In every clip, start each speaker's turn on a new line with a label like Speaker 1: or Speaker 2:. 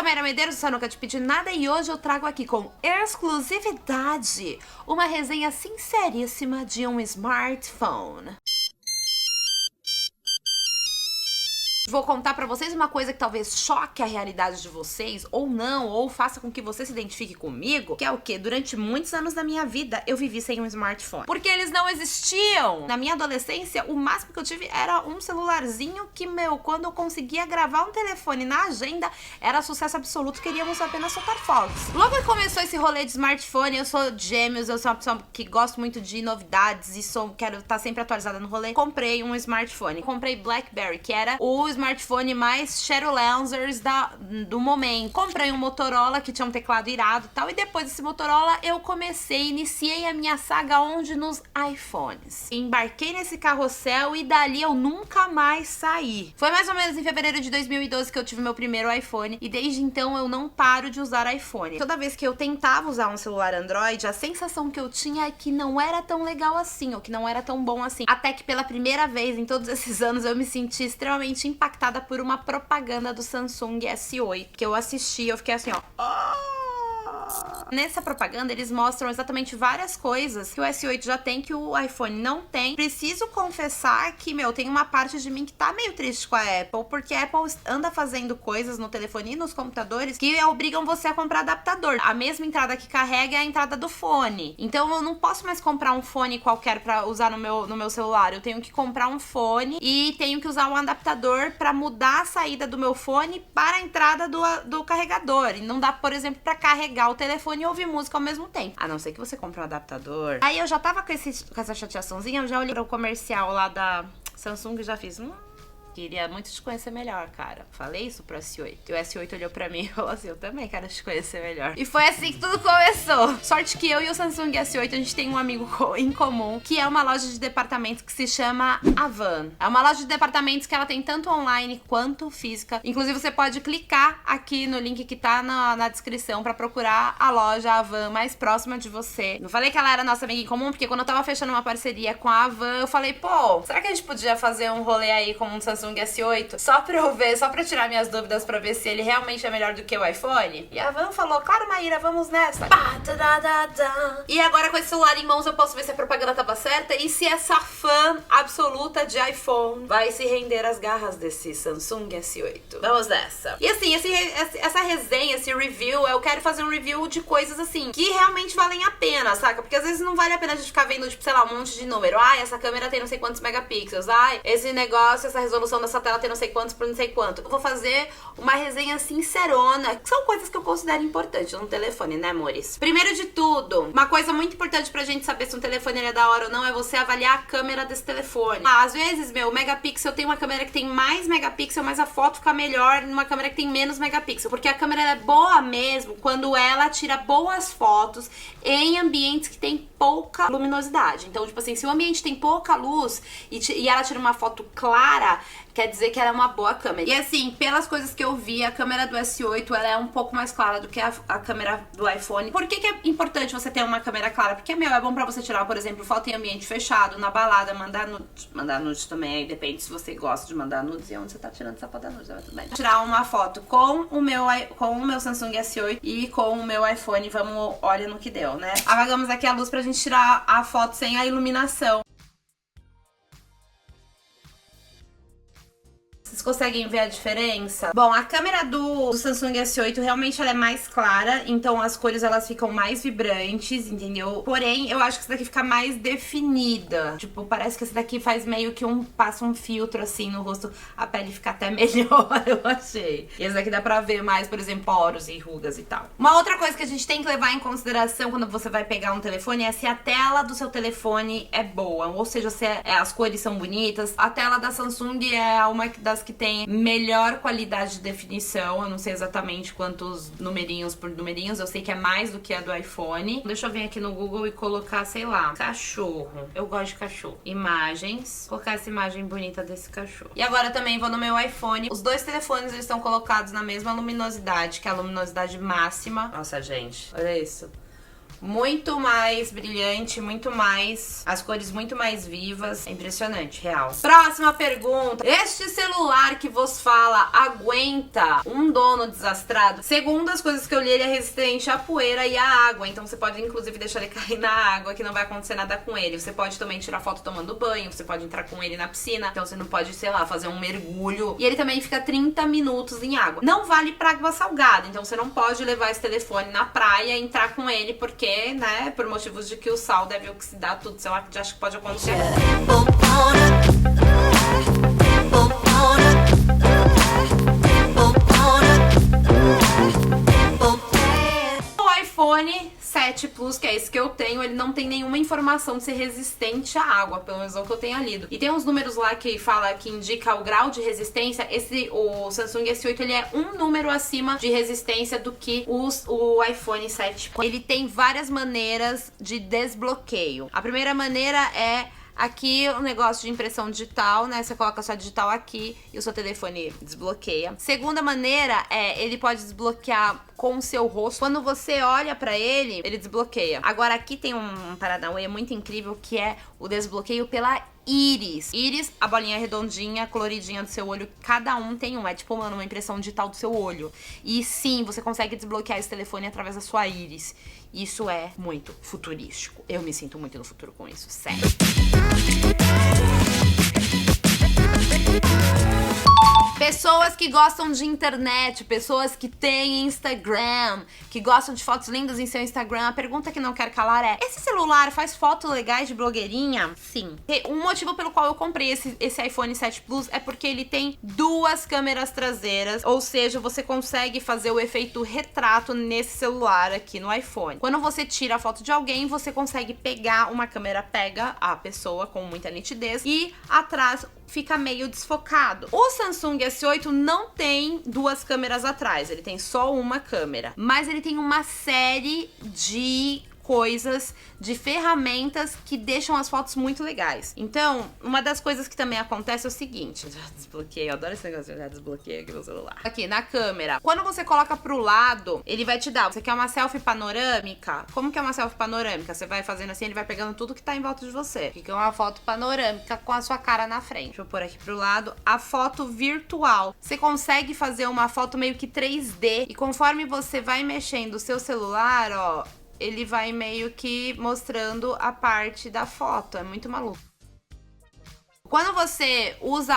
Speaker 1: sou a Mayra Medeiros, eu nunca te pedi nada e hoje eu trago aqui com exclusividade uma resenha sinceríssima de um smartphone. Vou contar pra vocês uma coisa que talvez choque a realidade de vocês, ou não, ou faça com que você se identifique comigo, que é o quê? Durante muitos anos da minha vida, eu vivi sem um smartphone. Porque eles não existiam! Na minha adolescência, o máximo que eu tive era um celularzinho que, quando eu conseguia gravar um telefone na agenda, era sucesso absoluto, queríamos apenas soltar fogos. Logo que começou esse rolê de smartphone, eu sou gêmeos, eu sou uma pessoa que gosto muito de novidades e quero estar sempre atualizada no rolê. Comprei um smartphone. Comprei BlackBerry, que era o smartphone mais Shadowlancers do momento. Comprei um Motorola que tinha um teclado irado e tal, e depois desse Motorola eu iniciei a minha saga onde? Nos iPhones. Embarquei nesse carrossel e dali eu nunca mais saí. Foi mais ou menos em fevereiro de 2012 que eu tive meu primeiro iPhone e desde então eu não paro de usar iPhone. Toda vez que eu tentava usar um celular Android, a sensação que eu tinha é que não era tão legal assim, ou que não era tão bom assim. Até que pela primeira vez em todos esses anos eu me senti extremamente impactada por uma propaganda do Samsung S8 que eu assisti, eu fiquei assim, ó. Nessa propaganda eles mostram exatamente várias coisas que o S8 já tem que o iPhone não tem. Preciso confessar que, tem uma parte de mim que tá meio triste com a Apple, porque a Apple anda fazendo coisas no telefone e nos computadores que obrigam você a comprar adaptador. A mesma entrada que carrega é a entrada do fone. Então eu não posso mais comprar um fone qualquer pra usar no meu celular. Eu tenho que comprar um fone e tenho que usar um adaptador pra mudar a saída do meu fone para a entrada do carregador. E não dá, por exemplo, pra carregar o telefone e ouvir música ao mesmo tempo. A não ser que você compre um adaptador. Aí eu já tava com essa chateaçãozinha, eu já olhei para o comercial lá da Samsung e já fiz... Queria muito te conhecer melhor, cara. Falei isso pro S8. E o S8 olhou pra mim e falou assim, eu também quero te conhecer melhor. E foi assim que tudo começou. Sorte que eu e o Samsung S8, a gente tem um amigo em comum, que é uma loja de departamentos que se chama Avan. É uma loja de departamentos que ela tem tanto online quanto física. Inclusive, você pode clicar aqui no link que tá na descrição pra procurar a loja Avan mais próxima de você. Não falei que ela era nossa amiga em comum, porque quando eu tava fechando uma parceria com a Avan, eu falei, pô, será que a gente podia fazer um rolê aí com um Samsung S8, só pra eu ver, só pra tirar minhas dúvidas pra ver se ele realmente é melhor do que o iPhone? E a Van falou, claro, Maíra, vamos nessa. E agora com esse celular em mãos eu posso ver se a propaganda tava certa e se essa fã absoluta de iPhone vai se render às garras desse Samsung S8. Vamos nessa. E assim, essa resenha, esse review, eu quero fazer um review de coisas assim, que realmente valem a pena, saca? Porque às vezes não vale a pena a gente ficar vendo, tipo, sei lá, um monte de número. Ai, essa câmera tem não sei quantos megapixels. Ai, esse negócio, essa resolução dessa tela tem não sei quantos por não sei quanto. Eu vou fazer uma resenha sincerona, que são coisas que eu considero importantes no telefone, né, amores? Primeiro de tudo, uma coisa muito importante pra gente saber se um telefone ele é da hora ou não é você avaliar a câmera desse telefone. Às vezes, o megapixel tem uma câmera que tem mais megapixel, mas a foto fica melhor numa câmera que tem menos megapixel, porque a câmera é boa mesmo quando ela tira boas fotos em ambientes que tem pouca luminosidade. Então, tipo assim, se o ambiente tem pouca luz e ela tira uma foto clara, quer dizer que ela é uma boa câmera. E assim, pelas coisas que eu vi, a câmera do S8, ela é um pouco mais clara do que a câmera do iPhone. Por que é importante você ter uma câmera clara? Porque, é bom pra você tirar, por exemplo, foto em ambiente fechado, na balada, mandar nudes. Mandar nudes também, aí depende se você gosta de mandar nudes e onde você tá tirando essa foto da nudes, mas tudo bem. Tirar uma foto com o meu Samsung S8 e com o meu iPhone, olha no que deu, né? Apagamos aqui a luz pra gente tirar a foto sem a iluminação. Vocês conseguem ver a diferença? Bom, a câmera do Samsung S8 realmente ela é mais clara, então as cores elas ficam mais vibrantes, entendeu? Porém, eu acho que essa daqui fica mais definida. Tipo, parece que essa daqui faz meio que passa um filtro assim no rosto, a pele fica até melhor, eu achei. E essa daqui dá pra ver mais, por exemplo, poros e rugas e tal. Uma outra coisa que a gente tem que levar em consideração quando você vai pegar um telefone é se a tela do seu telefone é boa, ou seja, se as cores são bonitas. A tela da Samsung é uma das que tem melhor qualidade de definição. Eu não sei exatamente quantos numerinhos por numerinhos, eu sei que é mais do que a do iPhone. Deixa eu vir aqui no Google e colocar, sei lá, cachorro. Eu gosto de cachorro. Imagens. Colocar essa imagem bonita desse cachorro. E agora também vou no meu iPhone. Os dois telefones eles estão colocados na mesma luminosidade, que é a luminosidade máxima. Nossa, gente, olha isso. muito mais brilhante, muito mais... as cores muito mais vivas. É impressionante, real. Próxima pergunta. Este celular que vos fala aguenta um dono desastrado? Segundo as coisas que eu li, ele é resistente à poeira e à água. Então você pode, inclusive, deixar ele cair na água, que não vai acontecer nada com ele. Você pode também tirar foto tomando banho. Você pode entrar com ele na piscina. Então você não pode, sei lá, fazer um mergulho. E ele também fica 30 minutos em água. Não vale pra água salgada. Então você não pode levar esse telefone na praia e entrar com ele, porque, né, por motivos de que o sal deve oxidar tudo, sei lá, que acho que pode acontecer. O iPhone 7 Plus, que é esse que eu tenho, ele não tem nenhuma informação de ser resistente à água, pelo menos é o que eu tenho lido. E tem uns números lá que fala, que indica o grau de resistência. O Samsung S8, ele é um número acima de resistência do que o iPhone 7. Ele tem várias maneiras de desbloqueio. A primeira maneira é aqui o negócio de impressão digital, né? Você coloca a sua digital aqui e o seu telefone desbloqueia. Segunda maneira é, ele pode desbloquear com o seu rosto. Quando você olha pra ele, ele desbloqueia. Agora aqui tem um paranauê muito incrível, que é o desbloqueio pela íris. Íris, a bolinha redondinha, coloridinha do seu olho, cada um tem um. É tipo, mano, uma impressão digital do seu olho. E sim, você consegue desbloquear esse telefone através da sua íris. Isso é muito futurístico. Eu me sinto muito no futuro com isso, sério. Pessoas que gostam de internet, pessoas que têm Instagram, que gostam de fotos lindas em seu Instagram, a pergunta que não quero calar é: esse celular faz fotos legais de blogueirinha? Sim. Um motivo pelo qual eu comprei esse iPhone 7 Plus é porque ele tem duas câmeras traseiras, ou seja, você consegue fazer o efeito retrato nesse celular aqui no iPhone. Quando você tira a foto de alguém, você consegue pegar, uma câmera pega a pessoa com muita nitidez e atrás fica meio desfocado. O Samsung S8 não tem duas câmeras atrás, ele tem só uma câmera, mas ele tem uma série de coisas, de ferramentas que deixam as fotos muito legais. Então, uma das coisas que também acontece é o seguinte: já desbloqueei, eu adoro esse negócio, já desbloqueei aqui meu celular. Aqui, na câmera, quando você coloca pro lado, ele vai te dar, você quer uma selfie panorâmica? Como que é uma selfie panorâmica? Você vai fazendo assim, ele vai pegando tudo que tá em volta de você. Fica uma foto panorâmica com a sua cara na frente. Deixa eu pôr aqui pro lado. A foto virtual. Você consegue fazer uma foto meio que 3D, e conforme você vai mexendo o seu celular, ó, ele vai meio que mostrando a parte da foto. É muito maluco. Quando você usa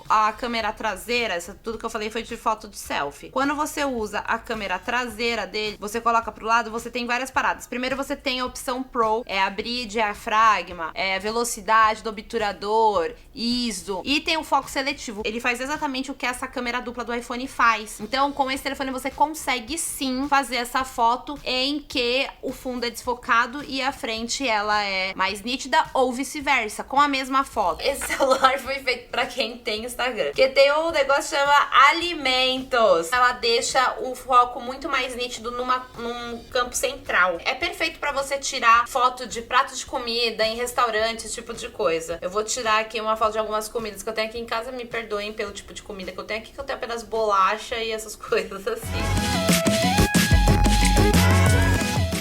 Speaker 1: a câmera traseira, tudo que eu falei foi de foto de selfie. Quando você usa a câmera traseira dele, você coloca pro lado, você tem várias paradas. Primeiro você tem a opção Pro, é abrir diafragma, é velocidade do obturador, ISO, e tem o foco seletivo. Ele faz exatamente o que essa câmera dupla do iPhone faz. Então, com esse telefone você consegue sim fazer essa foto em que o fundo é desfocado e a frente ela é mais nítida, ou vice-versa, com a mesma foto. Esse celular foi feito pra quem tem Instagram, porque tem um negócio que chama alimentos. Ela deixa o foco muito mais nítido num campo central. É perfeito pra você tirar foto de pratos de comida em restaurantes, esse tipo de coisa. Eu vou tirar aqui uma foto de algumas comidas que eu tenho aqui em casa. Me perdoem pelo tipo de comida que eu tenho aqui, que eu tenho apenas bolacha e essas coisas assim.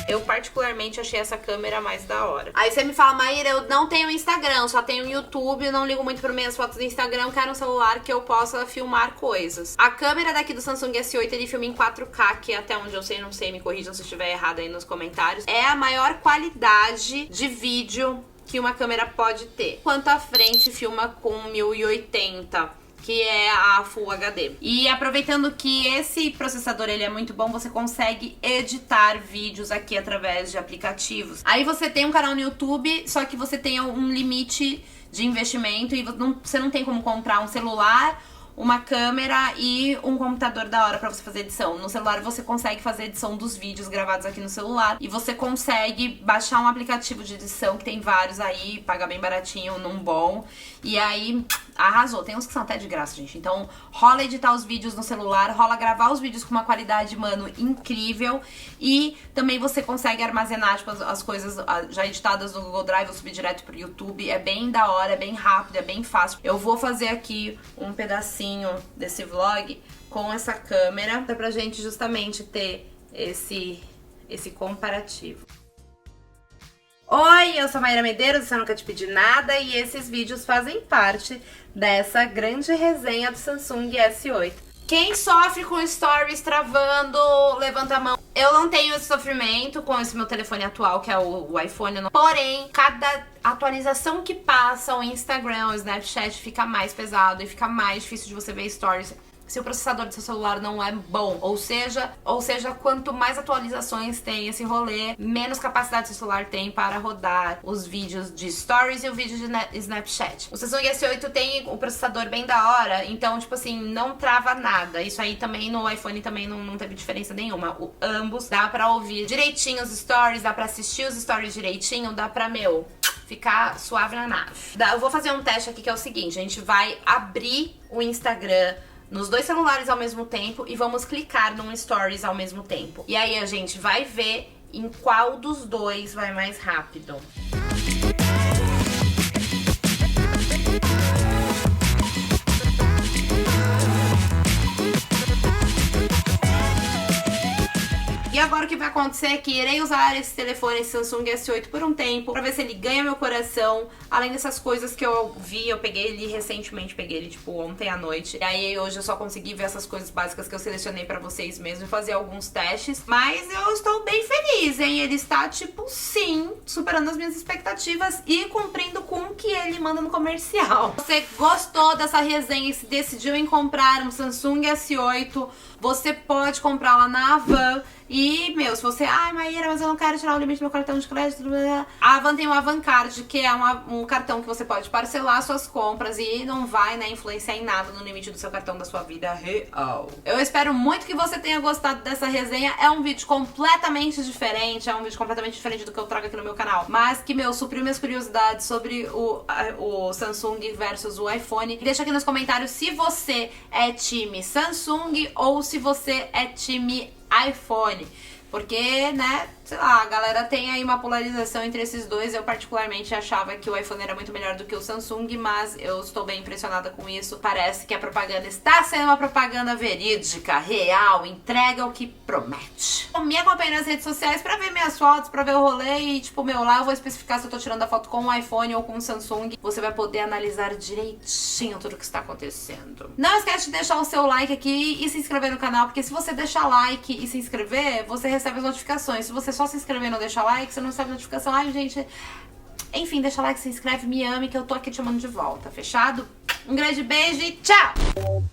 Speaker 1: Eu particularmente achei essa câmera mais da hora. Aí você me fala: Maíra, eu não tenho Instagram, só tenho YouTube, eu não ligo muito para minhas fotos do Instagram, eu quero um celular que eu possa filmar coisas. A câmera daqui do Samsung S8, ele filma em 4K, que até onde eu sei, não sei, me corrijam se eu estiver errado aí nos comentários. É a maior qualidade de vídeo que uma câmera pode ter. Quanto à frente, filma com 1080. Que é a Full HD. E aproveitando que esse processador ele é muito bom, você consegue editar vídeos aqui através de aplicativos. Aí você tem um canal no YouTube, só que você tem um limite de investimento e você não tem como comprar um celular, uma câmera e um computador da hora pra você fazer edição. No celular você consegue fazer edição dos vídeos gravados aqui no celular, e você consegue baixar um aplicativo de edição, que tem vários aí, paga bem baratinho num bom, e aí arrasou. Tem uns que são até de graça, gente. Então rola editar os vídeos no celular, rola gravar os vídeos com uma qualidade, mano, incrível. E também você consegue armazenar, tipo, as coisas já editadas no Google Drive ou subir direto pro YouTube. É bem da hora, é bem rápido, é bem fácil. Eu vou fazer aqui um pedacinho desse vlog com essa câmera, dá pra gente justamente ter esse comparativo. Oi, eu sou a Maíra Medeiros, eu nunca te pedi nada e esses vídeos fazem parte dessa grande resenha do Samsung S8. Quem sofre com stories travando, levanta a mão. Eu não tenho esse sofrimento com esse meu telefone atual, que é o iPhone. Porém, cada atualização que passa, o Instagram, o Snapchat fica mais pesado e fica mais difícil de você ver stories se o processador do seu celular não é bom. Ou seja, quanto mais atualizações tem esse rolê, menos capacidade seu celular tem para rodar os vídeos de Stories e o vídeo de Snapchat. O Samsung S8 tem o processador bem da hora, então, tipo assim, não trava nada. Isso aí também no iPhone também não teve diferença nenhuma. Ambos dá pra ouvir direitinho os Stories, dá pra assistir os Stories direitinho, dá pra, ficar suave na nave. Eu vou fazer um teste aqui que é o seguinte, a gente vai abrir o Instagram nos dois celulares ao mesmo tempo e vamos clicar num Stories ao mesmo tempo. E aí a gente vai ver em qual dos dois vai mais rápido. E agora o que vai acontecer é que irei usar esse telefone, esse Samsung S8 por um tempo, pra ver se ele ganha meu coração. Além dessas coisas que eu vi, eu peguei ele recentemente, peguei ele tipo ontem à noite. E aí hoje eu só consegui ver essas coisas básicas que eu selecionei pra vocês mesmo e fazer alguns testes. Mas eu estou bem feliz, hein? Ele está tipo, sim, superando as minhas expectativas e cumprindo com o que ele manda no comercial. Você gostou dessa resenha e se decidiu em comprar um Samsung S8, você pode comprar lá na Avan. E, se você... Ai, Maíra, mas eu não quero tirar o limite do meu cartão de crédito. A Avan tem o Avancard, que é um cartão que você pode parcelar suas compras e não vai, influenciar em nada no limite do seu cartão da sua vida real. Eu espero muito que você tenha gostado dessa resenha. É um vídeo completamente diferente, do que eu trago aqui no meu canal. Mas que, supriu minhas curiosidades sobre o Samsung versus o iPhone. Deixa aqui nos comentários se você é time Samsung ou se você é time iPhone, porque, sei lá, a galera tem aí uma polarização entre esses dois. Eu particularmente achava que o iPhone era muito melhor do que o Samsung, mas eu estou bem impressionada com isso. Parece que a propaganda está sendo uma propaganda verídica, real, entrega o que promete. Me acompanhe nas redes sociais pra ver minhas fotos, pra ver o rolê e, lá eu vou especificar se eu tô tirando a foto com o iPhone ou com o Samsung. Você vai poder analisar direitinho tudo o que está acontecendo. Não esquece de deixar o seu like aqui e se inscrever no canal, porque se você deixar like e se inscrever, você recebe as notificações. Se você só se inscrever e não deixar like, você não recebe notificação. Ai, gente... Enfim, deixa like, se inscreve, me ame, que eu tô aqui te chamando de volta. Fechado? Um grande beijo e tchau!